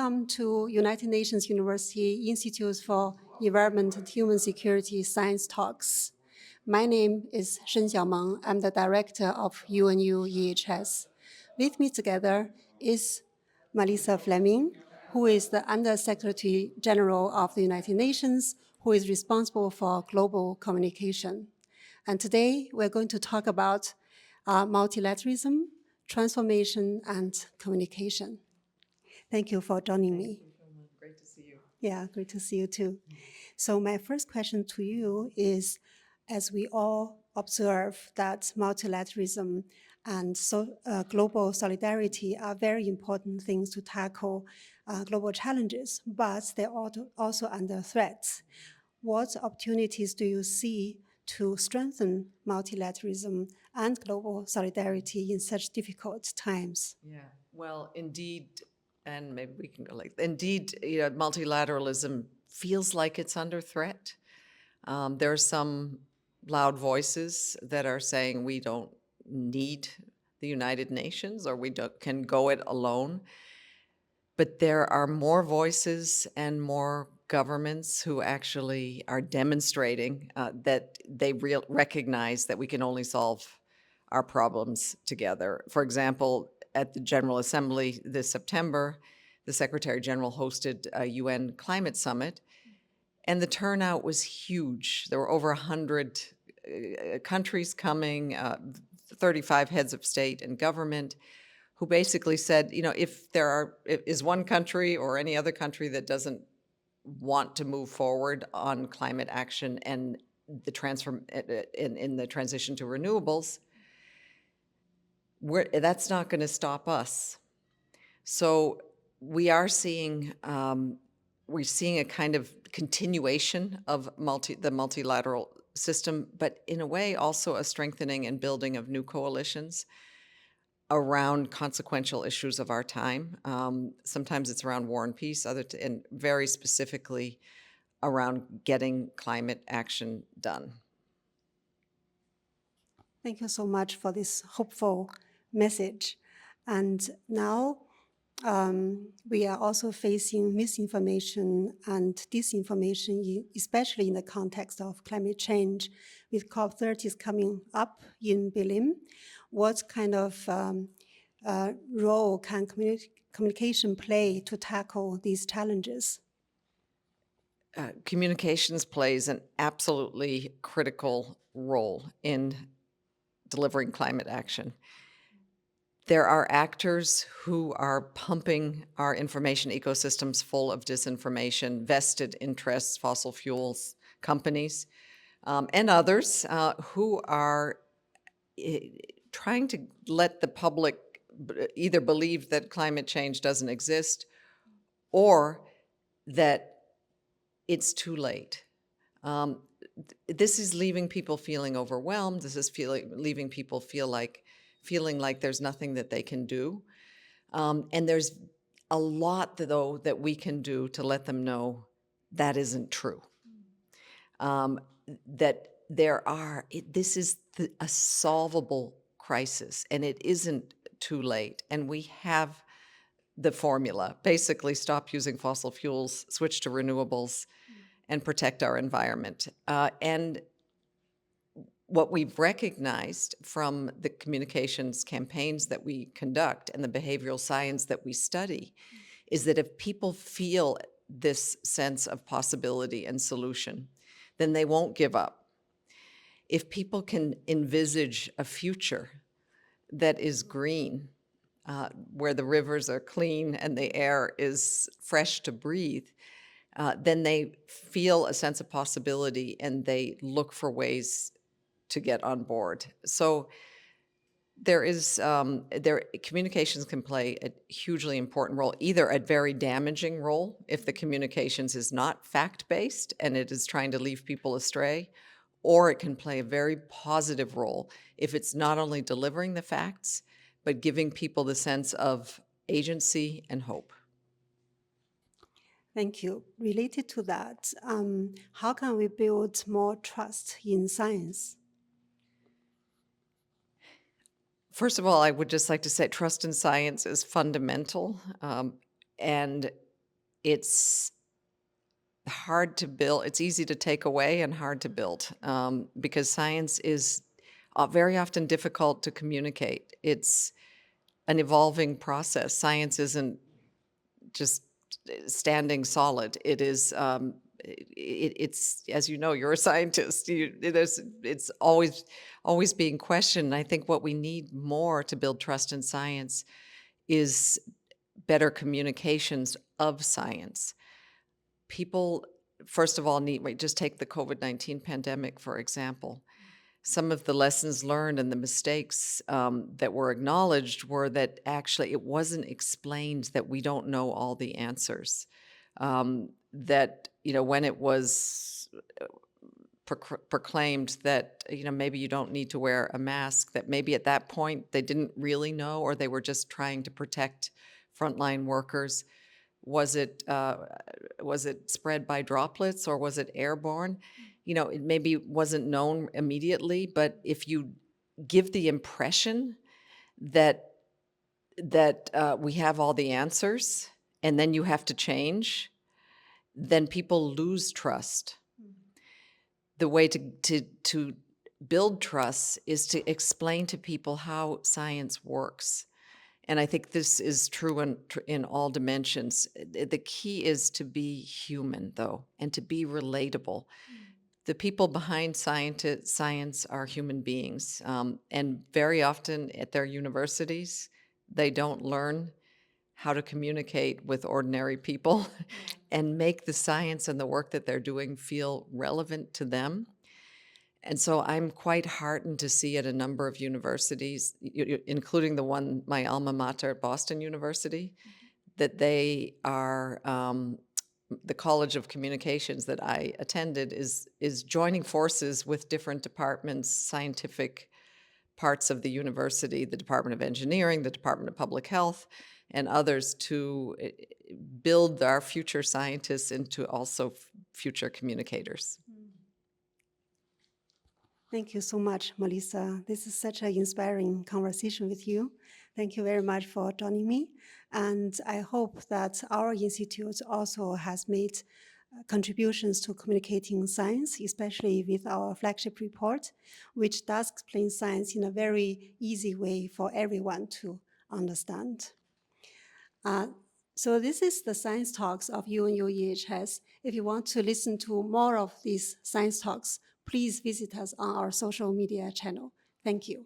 Welcome to United Nations University Institute for Environment and Human Security Science Talks. My name is Shen Xiaomeng. I'm the director of UNU-EHS. With me together is Melissa Fleming, who is the Under-Secretary General of the United Nations, who is responsible for global communication. And today we're going to talk about multilateralism, transformation, and communication. Thank you for joining me. Great to see you. Yeah, great to see you too. So my first question to you is, as we all observe that multilateralism and global solidarity are very important things to tackle global challenges, but they're also under threat. What opportunities do you see to strengthen multilateralism and global solidarity in such difficult times? Yeah, well, indeed, and maybe we can go like, indeed, multilateralism feels like it's under threat. There are some loud voices that are saying we don't need the United Nations or can go it alone. But there are more voices and more governments who actually are demonstrating that they recognize that we can only solve our problems together. For example, at the General Assembly this September, the Secretary General hosted a UN climate summit, and the turnout was huge. There were over 100 countries coming, 35 heads of state and government, who basically said, if is one country or any other country that doesn't want to move forward on climate action and in the transition to renewables, that's not going to stop us. So we are seeing a kind of continuation of the multilateral system, but in a way also a strengthening and building of new coalitions around consequential issues of our time. Sometimes it's around war and peace, and very specifically around getting climate action done. Thank you so much for this hopeful message. And now we are also facing misinformation and disinformation, especially in the context of climate change, with COP30 coming up in Berlin. What kind of role can communication play to tackle these challenges? Communications plays an absolutely critical role in delivering climate action. There are actors who are pumping our information ecosystems full of disinformation, vested interests, fossil fuels companies, and others who are trying to let the public either believe that climate change doesn't exist or that it's too late. This is leaving people feeling overwhelmed. This is leaving people feeling like there's nothing that they can do. And there's a lot, though, that we can do to let them know that isn't true. That this is a solvable crisis, and it isn't too late. And we have the formula: basically stop using fossil fuels, switch to renewables, and protect our environment. And what we've recognized from the communications campaigns that we conduct and the behavioral science that we study is that if people feel this sense of possibility and solution, then they won't give up. If people can envisage a future that is green, where the rivers are clean and the air is fresh to breathe, then they feel a sense of possibility and they look for ways to get on board. So communications can play a hugely important role, either a very damaging role if the communications is not fact-based and it is trying to leave people astray, or it can play a very positive role if it's not only delivering the facts, but giving people the sense of agency and hope. Thank you. Related to that, how can we build more trust in science? First of all, I would just like to say trust in science is fundamental. And it's hard to build. It's easy to take away and hard to build, because science is very often difficult to communicate. It's an evolving process. Science isn't just standing solid. It is, it's, as you know, you're a scientist. It's always being questioned. I think what we need more to build trust in science is better communications of science. People, first of all, just take the COVID-19 pandemic, for example. Some of the lessons learned and the mistakes that were acknowledged were that actually it wasn't explained that we don't know all the answers. That, when it was proclaimed that, maybe you don't need to wear a mask, that maybe at that point they didn't really know, or they were just trying to protect frontline workers. Was it spread by droplets, or was it airborne? It maybe wasn't known immediately, but if you give the impression that we have all the answers and then you have to change, then people lose trust. The way to build trust is to explain to people how science works. And I think this is true in all dimensions. The key is to be human, though, and to be relatable. The people behind science are human beings, and very often at their universities, they don't learn how to communicate with ordinary people and make the science and the work that they're doing feel relevant to them. And so I'm quite heartened to see at a number of universities, including the one, my alma mater, Boston University, that they are, the College of Communications that I attended is joining forces with different departments, scientific parts of the university, the Department of Engineering, the Department of Public Health, and others to build our future scientists into also future communicators. Thank you so much, Melissa. This is such an inspiring conversation with you. Thank you very much for joining me. And I hope that our institute also has made contributions to communicating science, especially with our flagship report, which does explain science in a very easy way for everyone to understand. So this is the Science Talks of UNU-EHS. If you want to listen to more of these science talks, please visit us on our social media channel. Thank you.